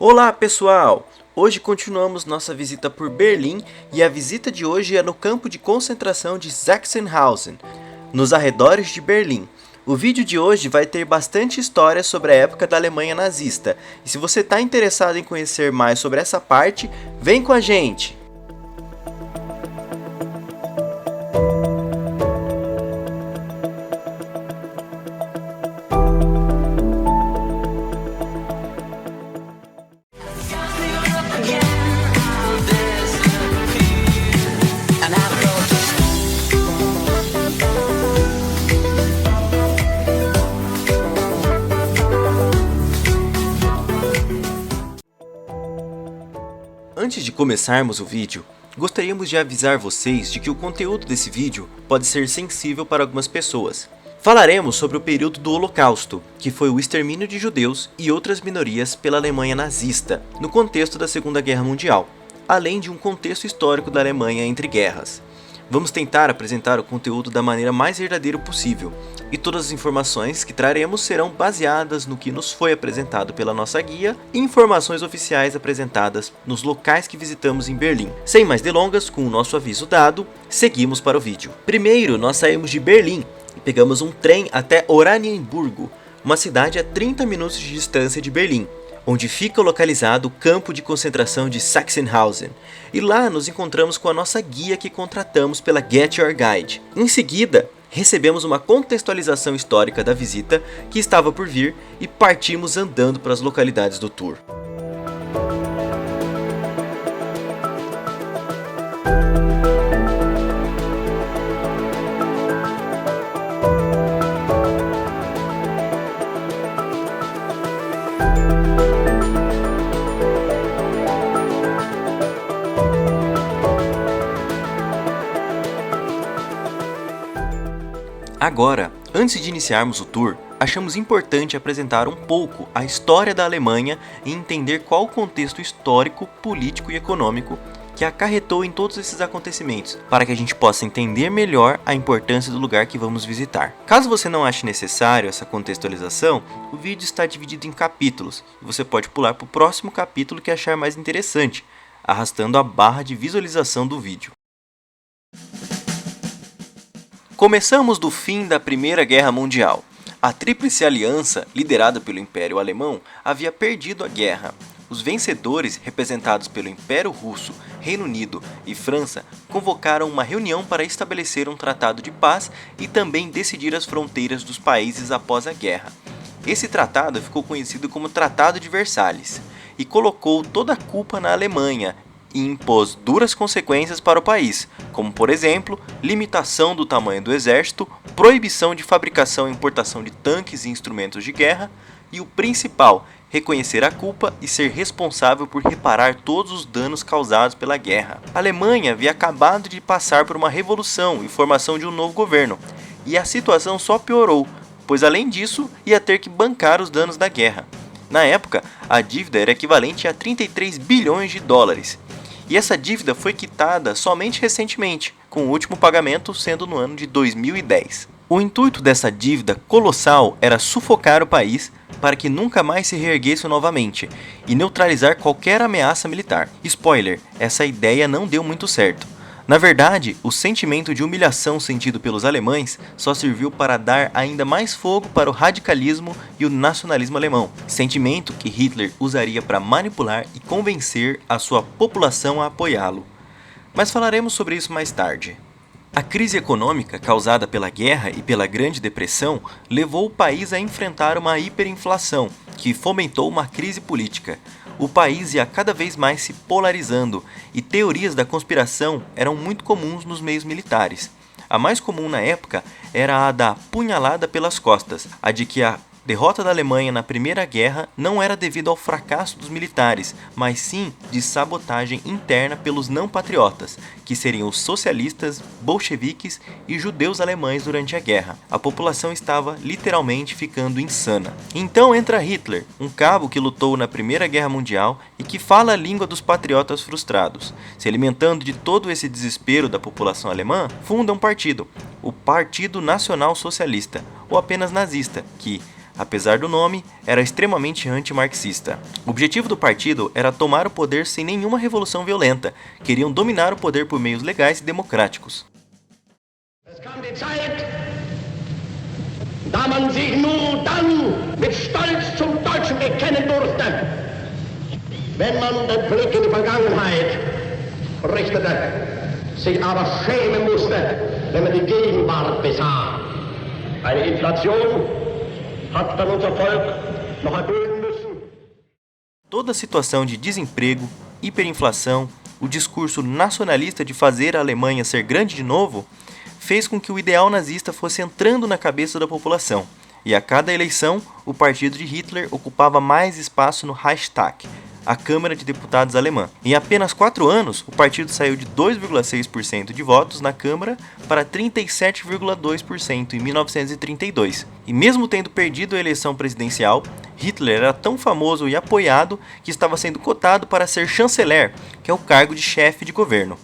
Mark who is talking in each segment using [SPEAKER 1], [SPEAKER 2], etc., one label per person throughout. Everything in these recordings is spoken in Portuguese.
[SPEAKER 1] Olá pessoal! Hoje continuamos nossa visita por Berlim e a visita de hoje é no campo de concentração de Sachsenhausen, nos arredores de Berlim. O vídeo de hoje vai ter bastante história sobre a época da Alemanha nazista, e se você está interessado em conhecer mais sobre essa parte, vem com a gente! Antes de começarmos o vídeo, gostaríamos de avisar vocês de que o conteúdo desse vídeo pode ser sensível para algumas pessoas. Falaremos sobre o período do Holocausto, que foi o extermínio de judeus e outras minorias pela Alemanha nazista, no contexto da Segunda Guerra Mundial, além de um contexto histórico da Alemanha entre guerras. Vamos tentar apresentar o conteúdo da maneira mais verdadeira possível, e todas as informações que traremos serão baseadas no que nos foi apresentado pela nossa guia e informações oficiais apresentadas nos locais que visitamos em Berlim. Sem mais delongas, com o nosso aviso dado, seguimos para o vídeo. Primeiro, nós saímos de Berlim e pegamos um trem até Oranienburgo, uma cidade a 30 minutos de distância de Berlim, onde fica localizado o campo de concentração de Sachsenhausen, e lá nos encontramos com a nossa guia que contratamos pela Get Your Guide. Em seguida, recebemos uma contextualização histórica da visita que estava por vir e partimos andando para as localidades do tour. Agora, antes de iniciarmos o tour, achamos importante apresentar um pouco a história da Alemanha e entender qual o contexto histórico, político e econômico que acarretou em todos esses acontecimentos, para que a gente possa entender melhor a importância do lugar que vamos visitar. Caso você não ache necessário essa contextualização, o vídeo está dividido em capítulos, e você pode pular para o próximo capítulo que achar mais interessante, arrastando a barra de visualização do vídeo. Começamos do fim da Primeira Guerra Mundial. A Tríplice Aliança, liderada pelo Império Alemão, havia perdido a guerra. Os vencedores, representados pelo Império Russo, Reino Unido e França, convocaram uma reunião para estabelecer um tratado de paz e também decidir as fronteiras dos países após a guerra. Esse tratado ficou conhecido como Tratado de Versalhes e colocou toda a culpa na Alemanha e impôs duras consequências para o país, como por exemplo, limitação do tamanho do exército, proibição de fabricação e importação de tanques e instrumentos de guerra, e o principal, reconhecer a culpa e ser responsável por reparar todos os danos causados pela guerra. A Alemanha havia acabado de passar por uma revolução e formação de um novo governo, e a situação só piorou, pois além disso, ia ter que bancar os danos da guerra. Na época, a dívida era equivalente a 33 bilhões de dólares. E essa dívida foi quitada somente recentemente, com o último pagamento sendo no ano de 2010. O intuito dessa dívida colossal era sufocar o país para que nunca mais se reerguesse novamente e neutralizar qualquer ameaça militar. Spoiler, essa ideia não deu muito certo. Na verdade, o sentimento de humilhação sentido pelos alemães só serviu para dar ainda mais fogo para o radicalismo e o nacionalismo alemão, sentimento que Hitler usaria para manipular e convencer a sua população a apoiá-lo. Mas falaremos sobre isso mais tarde. A crise econômica causada pela guerra e pela Grande Depressão levou o país a enfrentar uma hiperinflação, que fomentou uma crise política. O país ia cada vez mais se polarizando e teorias da conspiração eram muito comuns nos meios militares. A mais comum na época era a da punhalada pelas costas, a de que a derrota da Alemanha na Primeira Guerra não era devido ao fracasso dos militares, mas sim de sabotagem interna pelos não-patriotas, que seriam os socialistas, bolcheviques e judeus alemães durante a guerra. A população estava literalmente ficando insana. Então entra Hitler, um cabo que lutou na Primeira Guerra Mundial e que fala a língua dos patriotas frustrados. Se alimentando de todo esse desespero da população alemã, funda um partido, o Partido Nacional Socialista, ou apenas nazista, que, Apesar do nome, era extremamente anti-marxista. O objetivo do partido era tomar o poder sem nenhuma revolução violenta. Queriam dominar o poder por meios legais e democráticos.
[SPEAKER 2] Es kam die Zeit, da man sich nur dann mit Stolz zum Deutschen bekennen durfte, wenn man den Blick in die Vergangenheit richtete, sich aber schämen musste, wenn man die Gegenwart besah. Eine Inflation hat dann unser Volk noch erdulden müssen.
[SPEAKER 1] Toda a situação de desemprego, hiperinflação, o discurso nacionalista de fazer a Alemanha ser grande de novo, fez com que o ideal nazista fosse entrando na cabeça da população, e a cada eleição, o partido de Hitler ocupava mais espaço no Reichstag, a Câmara de Deputados alemã. Em apenas 4 anos, o partido saiu de 2,6% de votos na Câmara para 37,2% em 1932. E mesmo tendo perdido a eleição presidencial, Hitler era tão famoso e apoiado que estava sendo cotado para ser chanceler, que é o cargo de chefe de governo.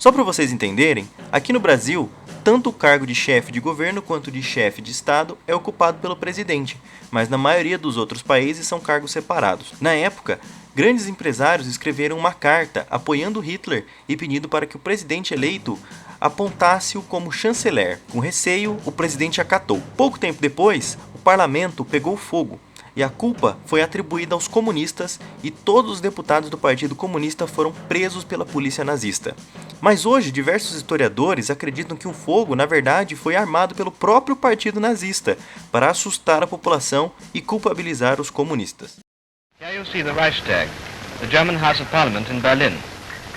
[SPEAKER 1] Só para vocês entenderem, aqui no Brasil, tanto o cargo de chefe de governo quanto de chefe de Estado é ocupado pelo presidente, mas na maioria dos outros países são cargos separados. Na época, grandes empresários escreveram uma carta apoiando Hitler e pedindo para que o presidente eleito apontasse-o como chanceler. Com receio, o presidente acatou. Pouco tempo depois, o parlamento pegou fogo e a culpa foi atribuída aos comunistas e todos os deputados do Partido Comunista foram presos pela polícia nazista. Mas hoje, diversos historiadores acreditam que o fogo, na verdade, foi armado pelo próprio partido nazista para assustar a população e culpabilizar os comunistas.
[SPEAKER 3] Here you see the Reichstag, the German House of Parliament in Berlin,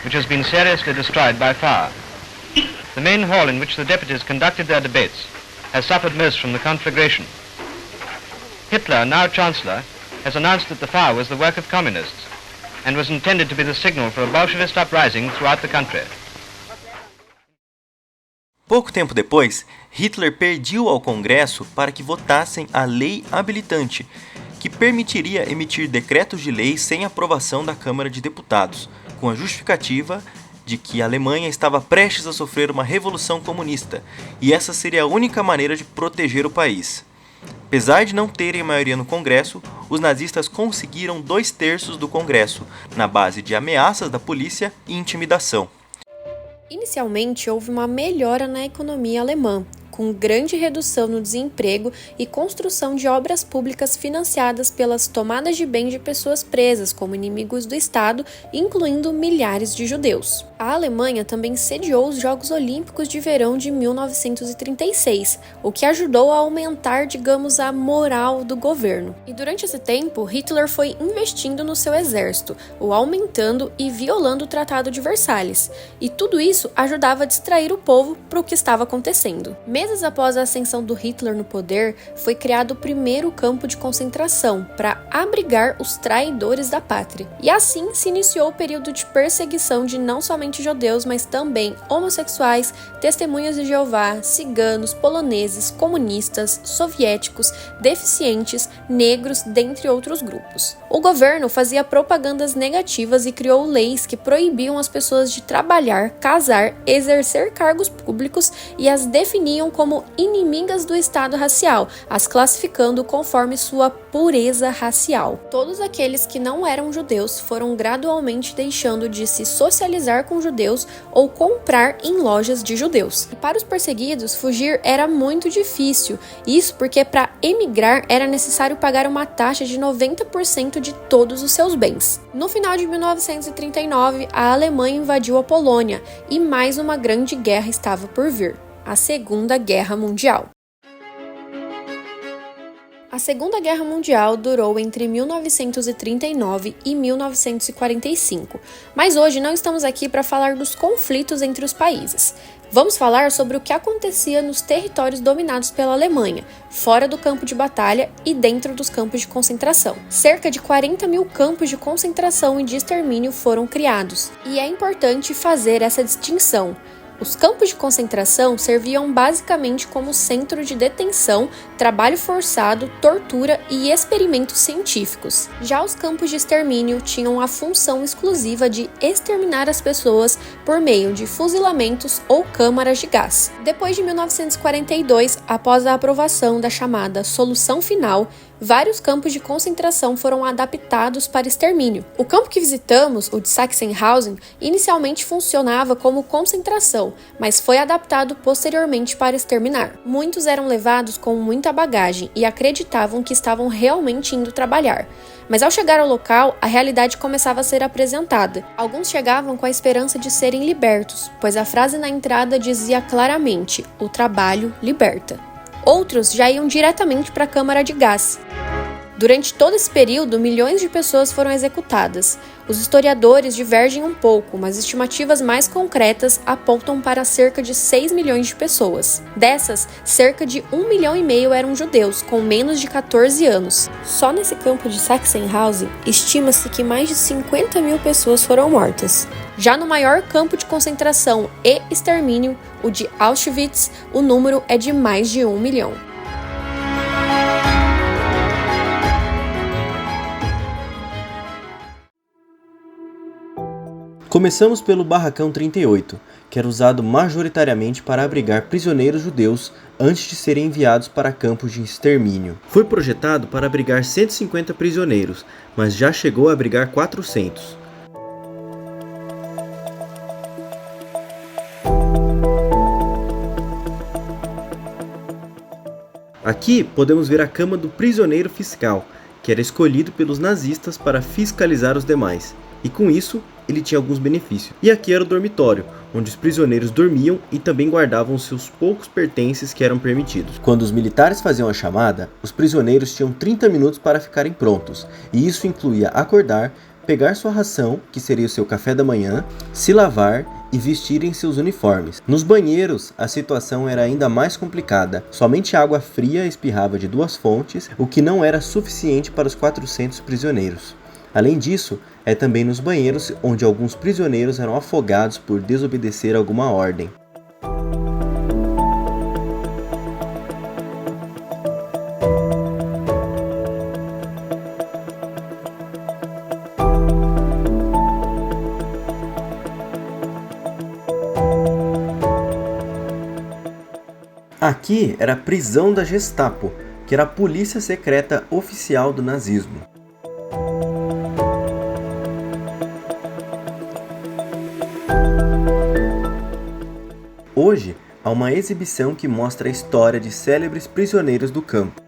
[SPEAKER 3] which has been seriously destroyed by fire. The main hall in which the deputies conducted their debates has suffered most from the conflagration. Hitler, now Chancellor, has announced that the fire was the work of communists and was intended to be the signal for a Bolshevist uprising throughout the country.
[SPEAKER 1] Pouco tempo depois, Hitler pediu ao Congresso para que votassem a lei habilitante, que permitiria emitir decretos de lei sem aprovação da Câmara de Deputados, com a justificativa de que a Alemanha estava prestes a sofrer uma revolução comunista, e essa seria a única maneira de proteger o país. Apesar de não terem maioria no Congresso, os nazistas conseguiram 2/3 do Congresso, na base de ameaças da polícia e intimidação.
[SPEAKER 4] Inicialmente, houve uma melhora na economia alemã, com grande redução no desemprego e construção de obras públicas financiadas pelas tomadas de bens de pessoas presas como inimigos do Estado, incluindo milhares de judeus. A Alemanha também sediou os Jogos Olímpicos de Verão de 1936, o que ajudou a aumentar, digamos, a moral do governo. E durante esse tempo, Hitler foi investindo no seu exército, o aumentando e violando o Tratado de Versalhes. E tudo isso ajudava a distrair o povo para o que estava acontecendo. Meses após a ascensão do Hitler no poder, foi criado o primeiro campo de concentração para abrigar os traidores da pátria. E assim se iniciou o período de perseguição de não somente judeus, mas também homossexuais, testemunhas de Jeová, ciganos, poloneses, comunistas, soviéticos, deficientes, negros, dentre outros grupos. O governo fazia propagandas negativas e criou leis que proibiam as pessoas de trabalhar, casar, exercer cargos públicos e as definiam como inimigas do Estado racial, as classificando conforme sua pureza racial. Todos aqueles que não eram judeus foram gradualmente deixando de se socializar com judeus ou comprar em lojas de judeus. E para os perseguidos, fugir era muito difícil, isso porque para emigrar era necessário pagar uma taxa de 90% de todos os seus bens. No final de 1939, a Alemanha invadiu a Polônia e mais uma grande guerra estava por vir. A Segunda Guerra Mundial. A Segunda Guerra Mundial durou entre 1939 e 1945, mas hoje não estamos aqui para falar dos conflitos entre os países. Vamos falar sobre o que acontecia nos territórios dominados pela Alemanha, fora do campo de batalha e dentro dos campos de concentração. Cerca de 40 mil campos de concentração e de extermínio foram criados, e é importante fazer essa distinção. Os campos de concentração serviam basicamente como centro de detenção, trabalho forçado, tortura e experimentos científicos. Já os campos de extermínio tinham a função exclusiva de exterminar as pessoas por meio de fuzilamentos ou câmaras de gás. Depois de 1942, após a aprovação da chamada Solução Final, vários campos de concentração foram adaptados para extermínio. O campo que visitamos, o de Sachsenhausen, inicialmente funcionava como concentração, mas foi adaptado posteriormente para exterminar. Muitos eram levados com muita bagagem e acreditavam que estavam realmente indo trabalhar. Mas ao chegar ao local, a realidade começava a ser apresentada. Alguns chegavam com a esperança de serem libertos, pois a frase na entrada dizia claramente: "O trabalho liberta". Outros já iam diretamente para a câmara de gás. Durante todo esse período, milhões de pessoas foram executadas. Os historiadores divergem um pouco, mas estimativas mais concretas apontam para cerca de 6 milhões de pessoas. Dessas, cerca de 1,5 milhão eram judeus, com menos de 14 anos. Só nesse campo de Sachsenhausen, estima-se que mais de 50 mil pessoas foram mortas. Já no maior campo de concentração e extermínio, o de Auschwitz, o número é de mais de 1 milhão.
[SPEAKER 1] Começamos pelo Barracão 38, que era usado majoritariamente para abrigar prisioneiros judeus antes de serem enviados para campos de extermínio. Foi projetado para abrigar 150 prisioneiros, mas já chegou a abrigar 400. Aqui podemos ver a cama do prisioneiro fiscal, que era escolhido pelos nazistas para fiscalizar os demais, e com isso ele tinha alguns benefícios. E aqui era o dormitório, onde os prisioneiros dormiam e também guardavam seus poucos pertences que eram permitidos. Quando os militares faziam a chamada, os prisioneiros tinham 30 minutos para ficarem prontos, e isso incluía acordar, pegar sua ração, que seria o seu café da manhã, se lavar e vestirem seus uniformes. Nos banheiros, a situação era ainda mais complicada. Somente água fria espirrava de 2 fontes, o que não era suficiente para os 400 prisioneiros. Além disso, é também nos banheiros onde alguns prisioneiros eram afogados por desobedecer alguma ordem. Aqui era a prisão da Gestapo, que era a polícia secreta oficial do nazismo. Hoje, há uma exibição que mostra a história de célebres prisioneiros do campo.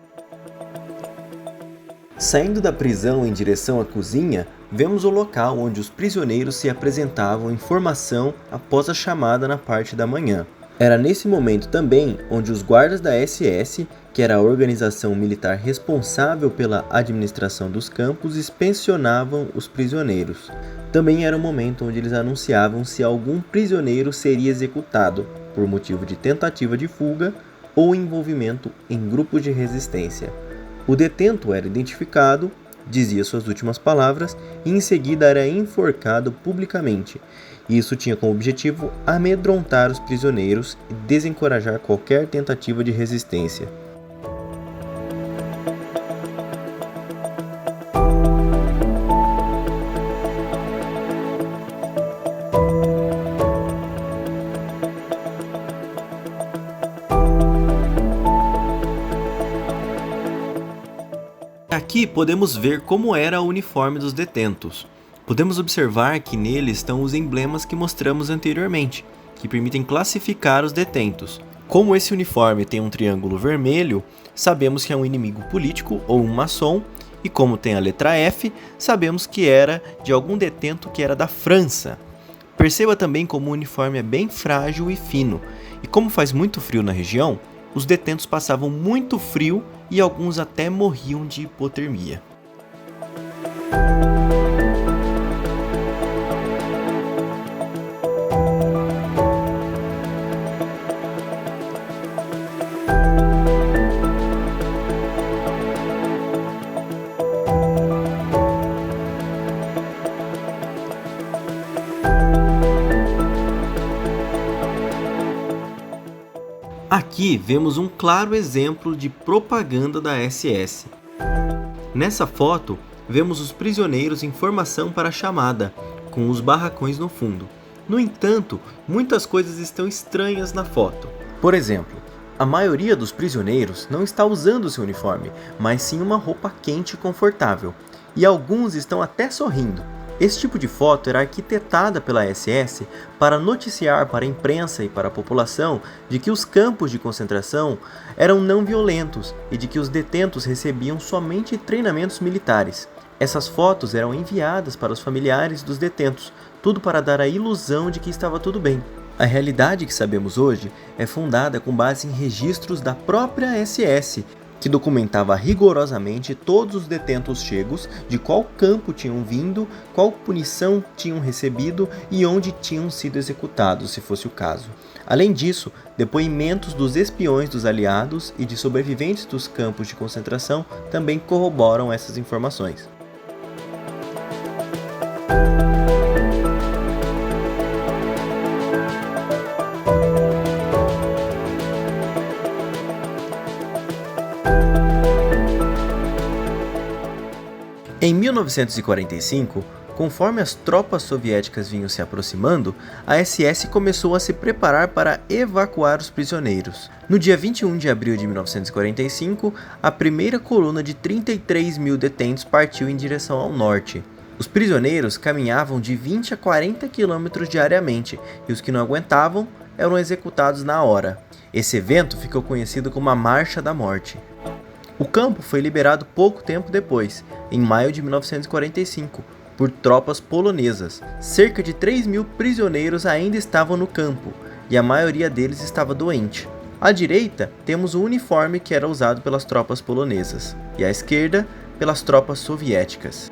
[SPEAKER 1] Saindo da prisão em direção à cozinha, vemos o local onde os prisioneiros se apresentavam em formação após a chamada na parte da manhã. Era nesse momento também onde os guardas da SS, que era a organização militar responsável pela administração dos campos, inspecionavam os prisioneiros. Também era o momento onde eles anunciavam se algum prisioneiro seria executado por motivo de tentativa de fuga ou envolvimento em grupos de resistência. O detento era identificado, dizia suas últimas palavras e em seguida era enforcado publicamente. Isso tinha como objetivo amedrontar os prisioneiros e desencorajar qualquer tentativa de resistência. Aqui podemos ver como era o uniforme dos detentos. Podemos observar que nele estão os emblemas que mostramos anteriormente, que permitem classificar os detentos. Como esse uniforme tem um triângulo vermelho, sabemos que é um inimigo político ou um maçom, e como tem a letra F, sabemos que era de algum detento que era da França. Perceba também como o uniforme é bem frágil e fino, e como faz muito frio na região, os detentos passavam muito frio e alguns até morriam de hipotermia. Aqui vemos um claro exemplo de propaganda da SS. Nessa foto, vemos os prisioneiros em formação para a chamada, com os barracões no fundo. No entanto, muitas coisas estão estranhas na foto. Por exemplo, a maioria dos prisioneiros não está usando seu uniforme, mas sim uma roupa quente e confortável, e alguns estão até sorrindo. Esse tipo de foto era arquitetada pela SS para noticiar para a imprensa e para a população de que os campos de concentração eram não violentos e de que os detentos recebiam somente treinamentos militares. Essas fotos eram enviadas para os familiares dos detentos, tudo para dar a ilusão de que estava tudo bem. A realidade que sabemos hoje é fundada com base em registros da própria SS, que documentava rigorosamente todos os detentos chegos, de qual campo tinham vindo, qual punição tinham recebido e onde tinham sido executados, se fosse o caso. Além disso, depoimentos dos espiões dos aliados e de sobreviventes dos campos de concentração também corroboram essas informações. Em 1945, conforme as tropas soviéticas vinham se aproximando, a SS começou a se preparar para evacuar os prisioneiros. No dia 21 de abril de 1945, a primeira coluna de 33 mil detentos partiu em direção ao norte. Os prisioneiros caminhavam de 20 a 40 quilômetros diariamente e os que não aguentavam eram executados na hora. Esse evento ficou conhecido como a Marcha da Morte. O campo foi liberado pouco tempo depois, em maio de 1945, por tropas polonesas. Cerca de 3 mil prisioneiros ainda estavam no campo, e a maioria deles estava doente. À direita, temos o uniforme que era usado pelas tropas polonesas, e à esquerda, pelas tropas soviéticas.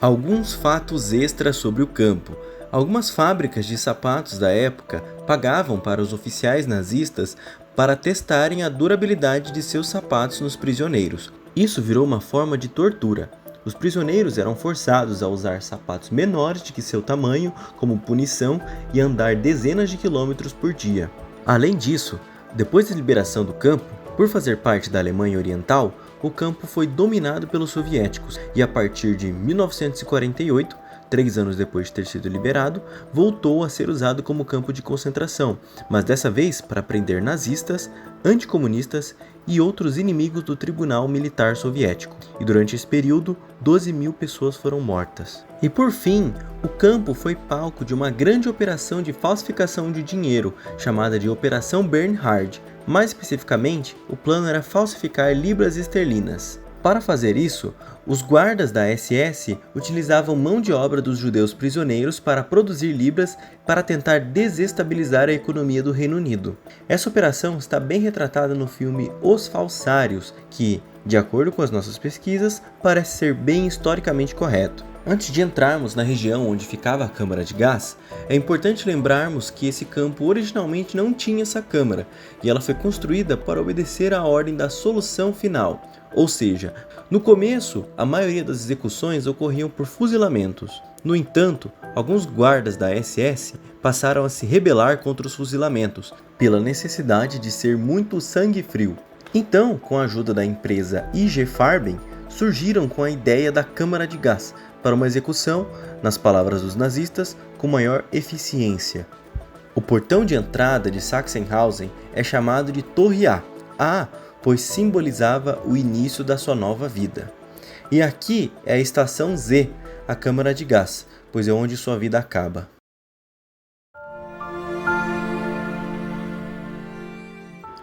[SPEAKER 1] Alguns fatos extras sobre o campo. Algumas fábricas de sapatos da época pagavam para os oficiais nazistas para testarem a durabilidade de seus sapatos nos prisioneiros. Isso virou uma forma de tortura. Os prisioneiros eram forçados a usar sapatos menores do que seu tamanho como punição e andar dezenas de quilômetros por dia. Além disso, depois da liberação do campo, por fazer parte da Alemanha Oriental, o campo foi dominado pelos soviéticos e a partir de 1948, 3 anos depois de ter sido liberado, voltou a ser usado como campo de concentração, mas dessa vez para prender nazistas, anticomunistas e outros inimigos do Tribunal Militar Soviético. E durante esse período, 12 mil pessoas foram mortas. E por fim, o campo foi palco de uma grande operação de falsificação de dinheiro, chamada de Operação Bernhard. Mais especificamente, o plano era falsificar libras esterlinas. Para fazer isso, os guardas da SS utilizavam mão de obra dos judeus prisioneiros para produzir libras para tentar desestabilizar a economia do Reino Unido. Essa operação está bem retratada no filme Os Falsários, que, de acordo com as nossas pesquisas, parece ser bem historicamente correto. Antes de entrarmos na região onde ficava a câmara de gás, é importante lembrarmos que esse campo originalmente não tinha essa câmara e ela foi construída para obedecer à ordem da solução final, ou seja, no começo a maioria das execuções ocorriam por fuzilamentos. No entanto, alguns guardas da SS passaram a se rebelar contra os fuzilamentos, pela necessidade de ser muito sangue frio. Então, com a ajuda da empresa IG Farben, surgiram com a ideia da câmara de gás, para uma execução, nas palavras dos nazistas, com maior eficiência. O portão de entrada de Sachsenhausen é chamado de Torre A, pois simbolizava o início da sua nova vida. E aqui é a estação Z, a câmara de gás, pois é onde sua vida acaba.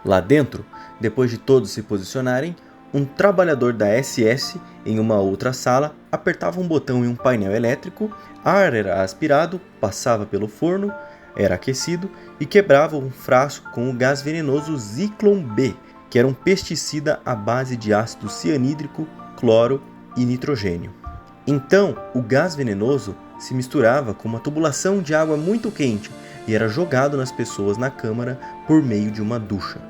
[SPEAKER 1] Lá dentro, depois de todos se posicionarem, um trabalhador da SS, em uma outra sala, apertava um botão em um painel elétrico, ar era aspirado, passava pelo forno, era aquecido e quebrava um frasco com o gás venenoso Zyklon B, que era um pesticida à base de ácido cianídrico, cloro e nitrogênio. Então, o gás venenoso se misturava com uma tubulação de água muito quente e era jogado nas pessoas na câmara por meio de uma ducha.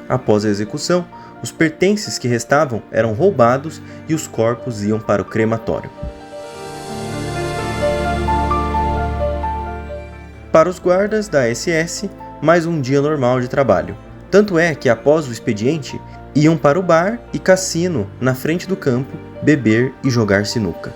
[SPEAKER 1] Após a execução, os pertences que restavam eram roubados e os corpos iam para o crematório. Para os guardas da SS, mais um dia normal de trabalho. Tanto é que após o expediente, iam para o bar e cassino na frente do campo, beber e jogar sinuca.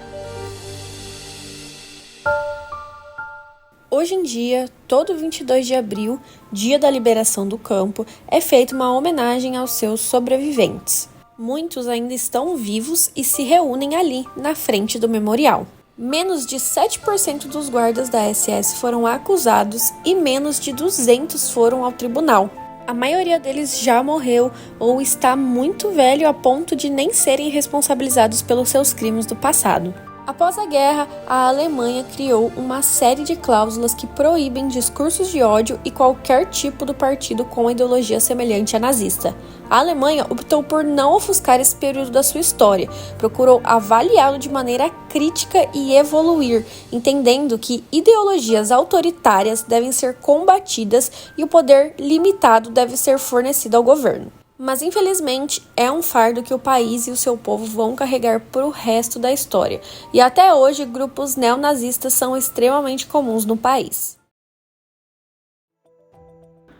[SPEAKER 4] Hoje em dia, todo 22 de abril, dia da liberação do campo, é feita uma homenagem aos seus sobreviventes. Muitos ainda estão vivos e se reúnem ali, na frente do memorial. Menos de 7% dos guardas da SS foram acusados e menos de 200 foram ao tribunal. A maioria deles já morreu ou está muito velho a ponto de nem serem responsabilizados pelos seus crimes do passado. Após a guerra, a Alemanha criou uma série de cláusulas que proíbem discursos de ódio e qualquer tipo de partido com ideologia semelhante à nazista. A Alemanha optou por não ofuscar esse período da sua história, procurou avaliá-lo de maneira crítica e evoluir, entendendo que ideologias autoritárias devem ser combatidas e o poder limitado deve ser fornecido ao governo. Mas infelizmente é um fardo que o país e o seu povo vão carregar para o resto da história, e até hoje grupos neonazistas são extremamente comuns no país.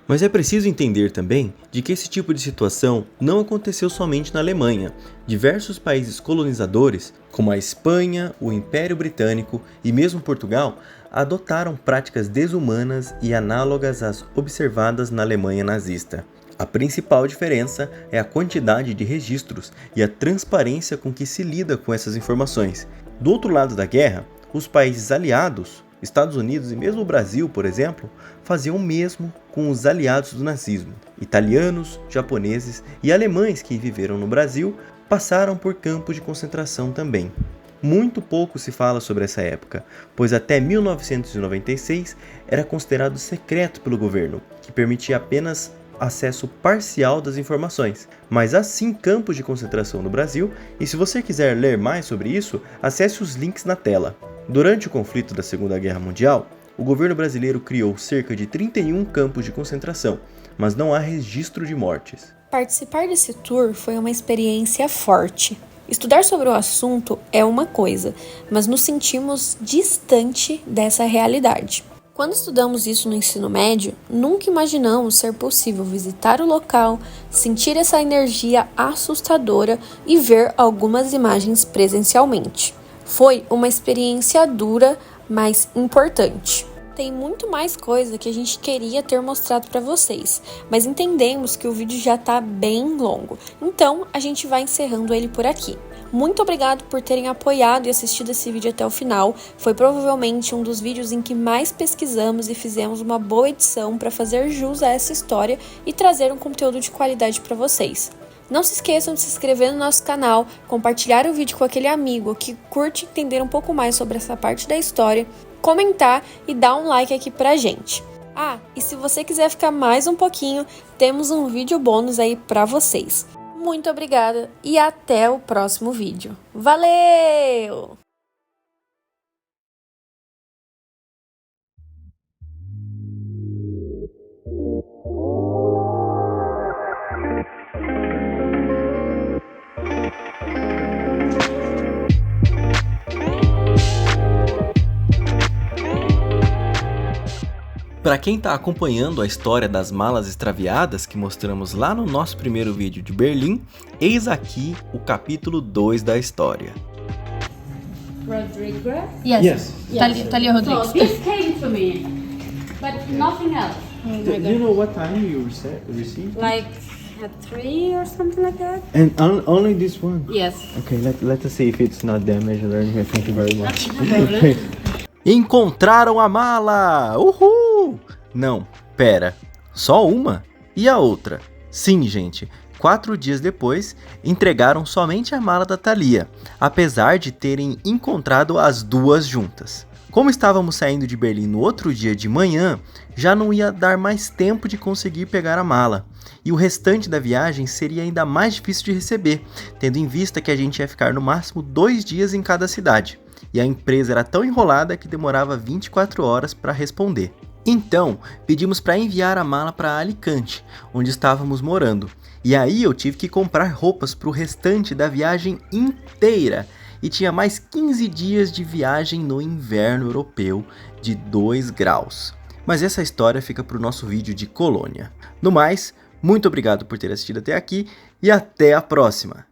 [SPEAKER 1] Mas é preciso entender também de que esse tipo de situação não aconteceu somente na Alemanha. Diversos países colonizadores, como a Espanha, o Império Britânico e mesmo Portugal, adotaram práticas desumanas e análogas às observadas na Alemanha nazista. A principal diferença é a quantidade de registros e a transparência com que se lida com essas informações. Do outro lado da guerra, os países aliados, Estados Unidos e mesmo o Brasil, por exemplo, faziam o mesmo com os aliados do nazismo. Italianos, japoneses e alemães que viveram no Brasil passaram por campos de concentração também. Muito pouco se fala sobre essa época, pois até 1996 era considerado secreto pelo governo, que permitia apenas acesso parcial das informações, mas há sim campos de concentração no Brasil, e se você quiser ler mais sobre isso, acesse os links na tela. Durante o conflito da Segunda Guerra Mundial, o governo brasileiro criou cerca de 31 campos de concentração, mas não há registro de mortes.
[SPEAKER 4] Participar desse tour foi uma experiência forte. Estudar sobre o assunto é uma coisa, mas nos sentimos distante dessa realidade. Quando estudamos isso no ensino médio, nunca imaginamos ser possível visitar o local, sentir essa energia assustadora e ver algumas imagens presencialmente. Foi uma experiência dura, mas importante. Tem muito mais coisa que a gente queria ter mostrado para vocês, mas entendemos que o vídeo já está bem longo, então a gente vai encerrando ele por aqui. Muito obrigado por terem apoiado e assistido esse vídeo até o final. Foi provavelmente um dos vídeos em que mais pesquisamos e fizemos uma boa edição para fazer jus a essa história e trazer um conteúdo de qualidade para vocês. Não se esqueçam de se inscrever no nosso canal, compartilhar o vídeo com aquele amigo que curte entender um pouco mais sobre essa parte da história, comentar e dar um like aqui pra gente. E se você quiser ficar mais um pouquinho, temos um vídeo bônus aí pra vocês. Muito obrigada e até o próximo vídeo. Valeu!
[SPEAKER 1] Para quem está acompanhando a história das malas extraviadas que mostramos lá no nosso primeiro vídeo de Berlim, eis aqui o capítulo 2 da história.
[SPEAKER 5] Rodriguez?
[SPEAKER 6] Yes.
[SPEAKER 5] Talia Rodrigues.
[SPEAKER 6] So this came to me, but nothing else.
[SPEAKER 7] Do you know what time you received?
[SPEAKER 5] Like at 3 or something like that?
[SPEAKER 7] And only this one?
[SPEAKER 5] Yes.
[SPEAKER 7] Okay, let us see if it's not damaged or anything. Thank you very much.
[SPEAKER 1] Encontraram a mala! Uhul! Não, pera, só uma? E a outra? Sim, gente, 4 dias depois, entregaram somente a mala da Thalia, apesar de terem encontrado as duas juntas. Como estávamos saindo de Berlim no outro dia de manhã, já não ia dar mais tempo de conseguir pegar a mala, e o restante da viagem seria ainda mais difícil de receber, tendo em vista que a gente ia ficar no máximo 2 dias em cada cidade. E a empresa era tão enrolada que demorava 24 horas para responder. Então, pedimos para enviar a mala para Alicante, onde estávamos morando. E aí eu tive que comprar roupas para o restante da viagem inteira. E tinha mais 15 dias de viagem no inverno europeu de 2 graus. Mas essa história fica para o nosso vídeo de Colônia. No mais, muito obrigado por ter assistido até aqui e até a próxima!